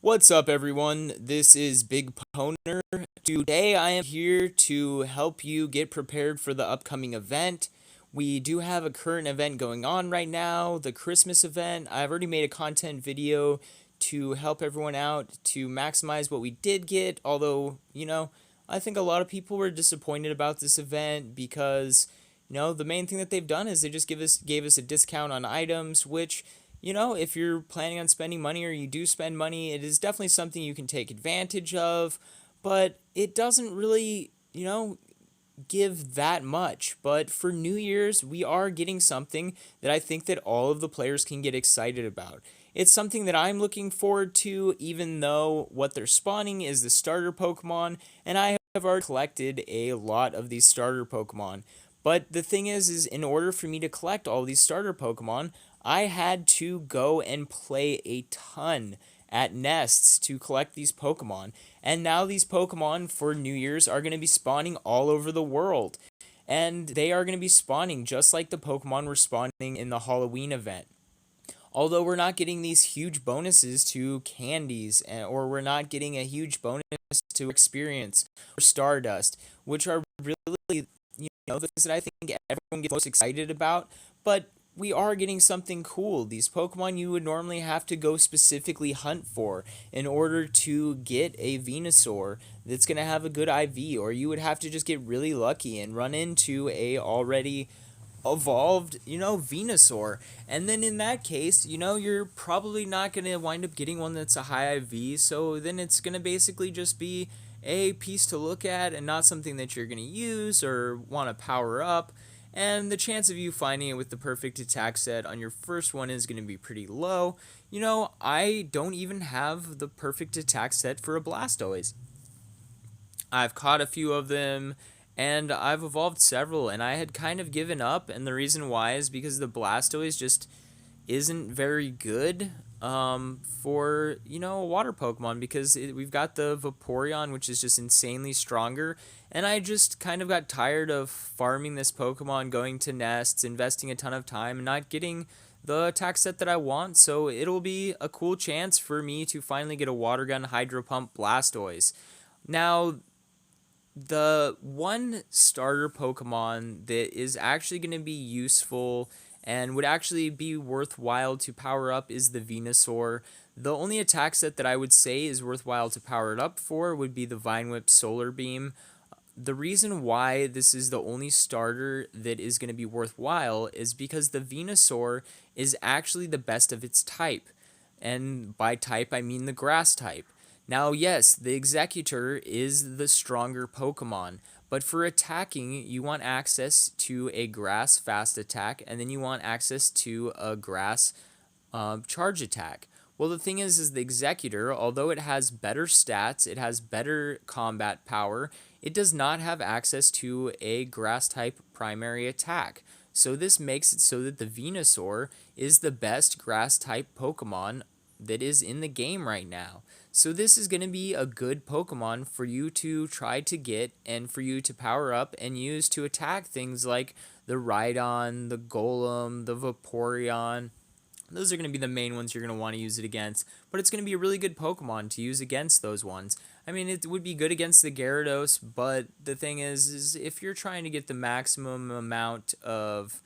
What's up, everyone? This is Big Poner. Today, I am here to help you get prepared for the upcoming event. We do have a current event going on right now, the Christmas event. I've already made a content video to help everyone out to maximize what we did get, although, I think a lot of people were disappointed about this event because, the main thing that they've done is they just gave us a discount on items, which if you're planning on spending money or you do spend money, it is definitely something you can take advantage of, but it doesn't really, give that much. But for New Year's, we are getting something that I think that all of the players can get excited about. It's something that I'm looking forward to, even though what they're spawning is the starter Pokemon, and I have already collected a lot of these starter Pokemon. But the thing is in order for me to collect all these starter Pokemon, I had to go and play a ton at nests to collect these Pokemon. And now these Pokemon for New Year's are going to be spawning all over the world. And they are going to be spawning just like the Pokemon were spawning in the Halloween event. Although we're not getting these huge bonuses to candies, or we're not getting a huge bonus to experience or Stardust, which are really, the things that I think everyone gets most excited about. But we are getting something cool. These Pokemon you would normally have to go specifically hunt for in order to get a Venusaur that's going to have a good IV, or you would have to just get really lucky and run into a already evolved, Venusaur. And then in that case, you're probably not going to wind up getting one that's a high IV, so then it's going to basically just be a piece to look at and not something that you're going to use or want to power up. And the chance of you finding it with the perfect attack set on your first one is going to be pretty low. I don't even have the perfect attack set for a Blastoise. I've caught a few of them and I've evolved several, and I had kind of given up, and the reason why is because the Blastoise just isn't very good for, a water Pokemon, because we've got the Vaporeon, which is just insanely stronger, and I just kind of got tired of farming this Pokemon, going to nests, investing a ton of time, and not getting the attack set that I want, so it'll be a cool chance for me to finally get a Water Gun Hydro Pump Blastoise. Now, the one starter Pokemon that is actually going to be useful and would actually be worthwhile to power up is the Venusaur. The only attack set that I would say is worthwhile to power it up for would be the Vine Whip Solar Beam. The reason why this is the only starter that is going to be worthwhile is because the Venusaur is actually the best of its type. And by type, I mean the grass type. Now, yes, the Executor is the stronger Pokemon, but for attacking, you want access to a grass fast attack, and then you want access to a grass charge attack. Well, the thing is the Executor, although it has better stats, it has better combat power, it does not have access to a grass type primary attack. So this makes it so that the Venusaur is the best grass type Pokemon that is in the game right now. So this is going to be a good Pokemon for you to try to get and for you to power up and use to attack things like the Rhydon, the Golem, the Vaporeon. Those are going to be the main ones you're going to want to use it against, but it's going to be a really good Pokemon to use against those ones. I mean, it would be good against the Gyarados, but the thing is if you're trying to get the maximum amount of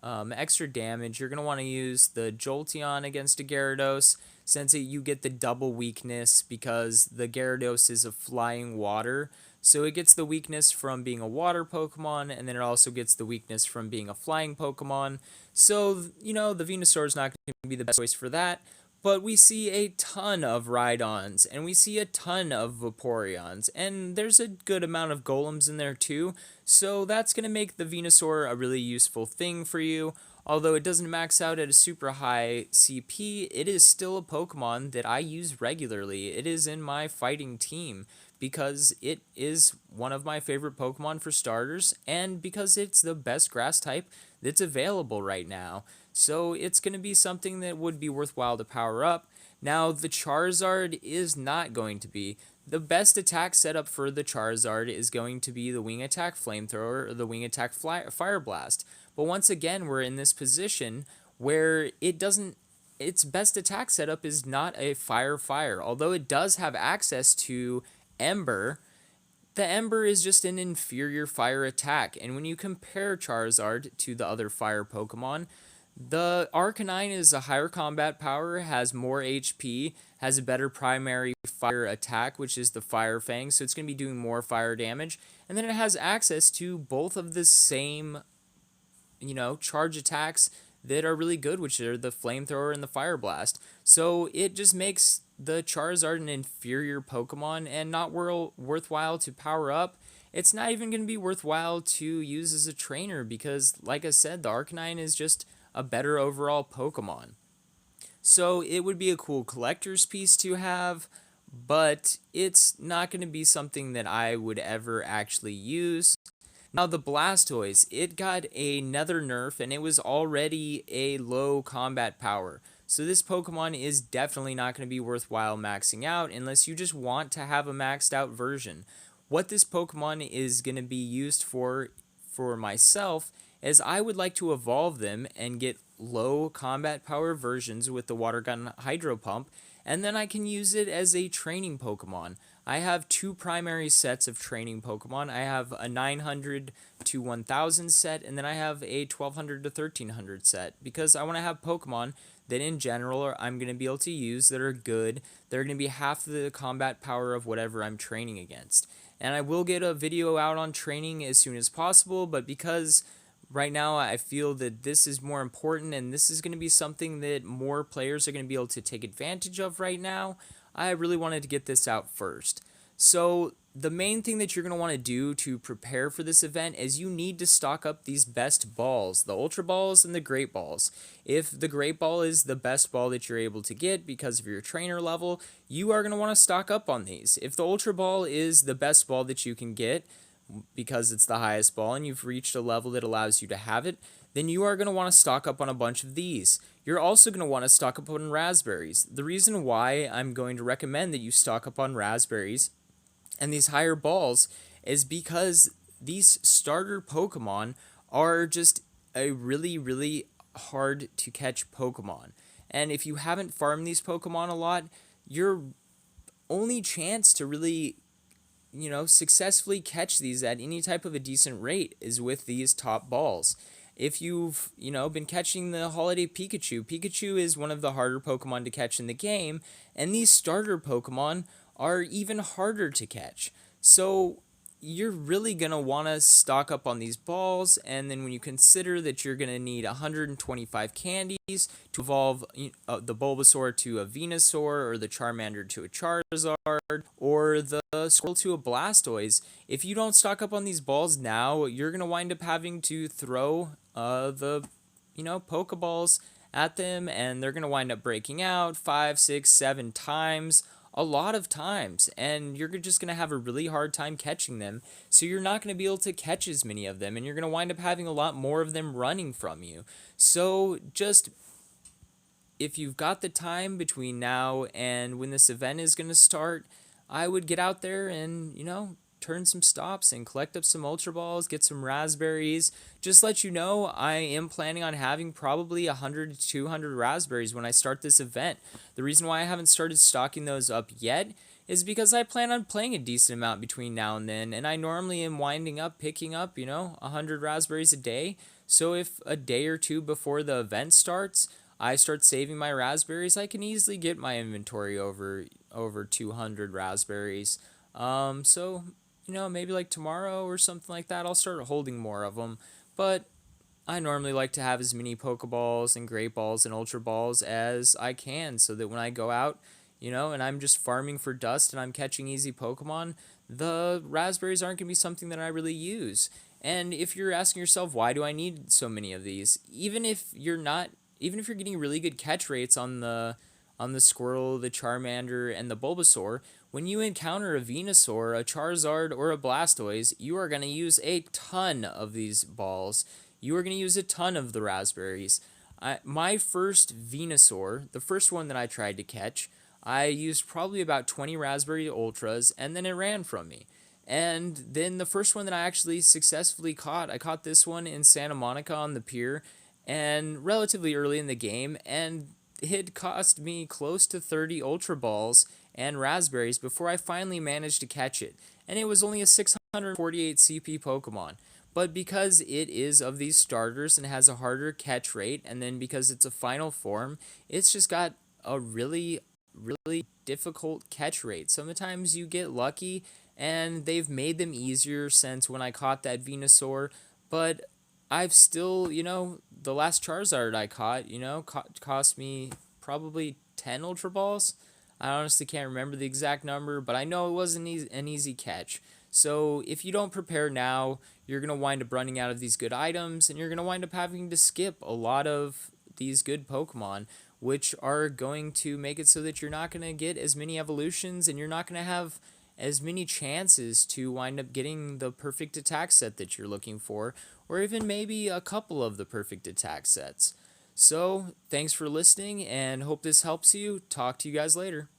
extra damage, you're going to want to use the Jolteon against a Gyarados, since you get the double weakness because the Gyarados is a flying water. So it gets the weakness from being a water Pokemon, and then it also gets the weakness from being a flying Pokemon. So, the Venusaur is not going to be the best choice for that. But we see a ton of Rhydons, and we see a ton of Vaporeons, and there's a good amount of Golems in there too, so that's going to make the Venusaur a really useful thing for you. Although it doesn't max out at a super high CP, it is still a Pokemon that I use regularly. It is in my fighting team because it is one of my favorite Pokemon for starters, and because it's the best grass type that's available right now. So it's going to be something that would be worthwhile to power up. Now, the Charizard is not going to be. The best attack setup for the Charizard is going to be the Wing Attack Flamethrower or the Wing Attack Fire Blast. But once again, we're in this position where it doesn't its best attack setup is not a fire fire. Although it does have access to Ember, the Ember is just an inferior fire attack. And when you compare Charizard to the other fire Pokemon, the Arcanine is a higher combat power, has more HP, has a better primary fire attack, which is the Fire Fang, so it's going to be doing more fire damage. And then it has access to both of the same, charge attacks that are really good, which are the Flamethrower and the Fire Blast. So it just makes the Charizard an inferior Pokemon and not worthwhile to power up. It's not even going to be worthwhile to use as a trainer because, like I said, the Arcanine is just a better overall Pokemon. So it would be a cool collector's piece to have, but it's not going to be something that I would ever actually use. Now the Blastoise, it got another nerf and it was already a low combat power. So this Pokemon is definitely not going to be worthwhile maxing out unless you just want to have a maxed out version. What this Pokemon is going to be used for myself is I would like to evolve them and get low combat power versions with the Water Gun Hydro Pump, and then I can use it as a training Pokemon. I have two primary sets of training Pokemon. I have a 900 to 1000 set, and then I have a 1200 to 1300 set, because I want to have Pokemon that in general I'm going to be able to use that are good. They're going to be half the combat power of whatever I'm training against. And I will get a video out on training as soon as possible, but because right now I feel that this is more important and this is going to be something that more players are going to be able to take advantage of right now, I really wanted to get this out first. So the main thing that you're going to want to do to prepare for this event is you need to stock up these best balls, the Ultra Balls and the Great Balls. If the Great Ball is the best ball that you're able to get because of your trainer level, you are going to want to stock up on these. If the Ultra Ball is the best ball that you can get, because it's the highest ball and you've reached a level that allows you to have it, then you are going to want to stock up on a bunch of these. You're also going to want to stock up on raspberries. The reason why I'm going to recommend that you stock up on raspberries and these higher balls is because these starter Pokemon are just a really, really hard to catch Pokemon. And if you haven't farmed these Pokemon a lot, your only chance to really successfully catch these at any type of a decent rate is with these top balls. If you've, been catching the holiday Pikachu, Pikachu is one of the harder Pokemon to catch in the game, and these starter Pokemon are even harder to catch. So you're really going to want to stock up on these balls, and then when you consider that you're going to need 125 candies to evolve the Bulbasaur to a Venusaur, or the Charmander to a Charizard, or the Squirtle to a Blastoise, if you don't stock up on these balls now, you're going to wind up having to throw the Pokeballs at them, and they're going to wind up breaking out 5, 6, 7 times, a lot of times, and you're just going to have a really hard time catching them, so you're not going to be able to catch as many of them, and you're going to wind up having a lot more of them running from you. So just, if you've got the time between now and when this event is going to start, I would get out there and, turn some stops and collect up some Ultra Balls, get some raspberries. Just let you know, I am planning on having probably 100 to 200 raspberries when I start this event. The reason why I haven't started stocking those up yet is because I plan on playing a decent amount between now and then, and I normally am winding up picking up, 100 raspberries a day. So if a day or two before the event starts, I start saving my raspberries, I can easily get my inventory over 200 raspberries. So maybe like tomorrow or something like that, I'll start holding more of them. But I normally like to have as many Pokeballs and Great Balls and Ultra Balls as I can, so that when I go out, and I'm just farming for dust and I'm catching easy Pokemon, the raspberries aren't going to be something that I really use. And if you're asking yourself, why do I need so many of these? Even if you're getting really good catch rates on the Squirtle, the Charmander, and the Bulbasaur, when you encounter a Venusaur, a Charizard, or a Blastoise, you are going to use a ton of these balls. You are going to use a ton of the raspberries. My first Venusaur, the first one that I tried to catch, I used probably about 20 Raspberry Ultras, and then it ran from me. And then the first one that I actually successfully caught, I caught this one in Santa Monica on the pier, and relatively early in the game, and it cost me close to 30 Ultra Balls and Raspberries before I finally managed to catch it. And it was only a 648 CP Pokemon. But because it is of these starters and has a harder catch rate, and then because it's a final form, it's just got a really difficult catch rate. Sometimes you get lucky, and they've made them easier since when I caught that Venusaur, but I've still, the last Charizard I caught, cost me probably 10 Ultra Balls. I honestly can't remember the exact number, but I know it wasn't an easy catch. So if you don't prepare now, you're going to wind up running out of these good items, and you're going to wind up having to skip a lot of these good Pokemon, which are going to make it so that you're not going to get as many evolutions, and you're not going to have as many chances to wind up getting the perfect attack set that you're looking for, or even maybe a couple of the perfect attack sets. So, thanks for listening, and hope this helps you. Talk to you guys later.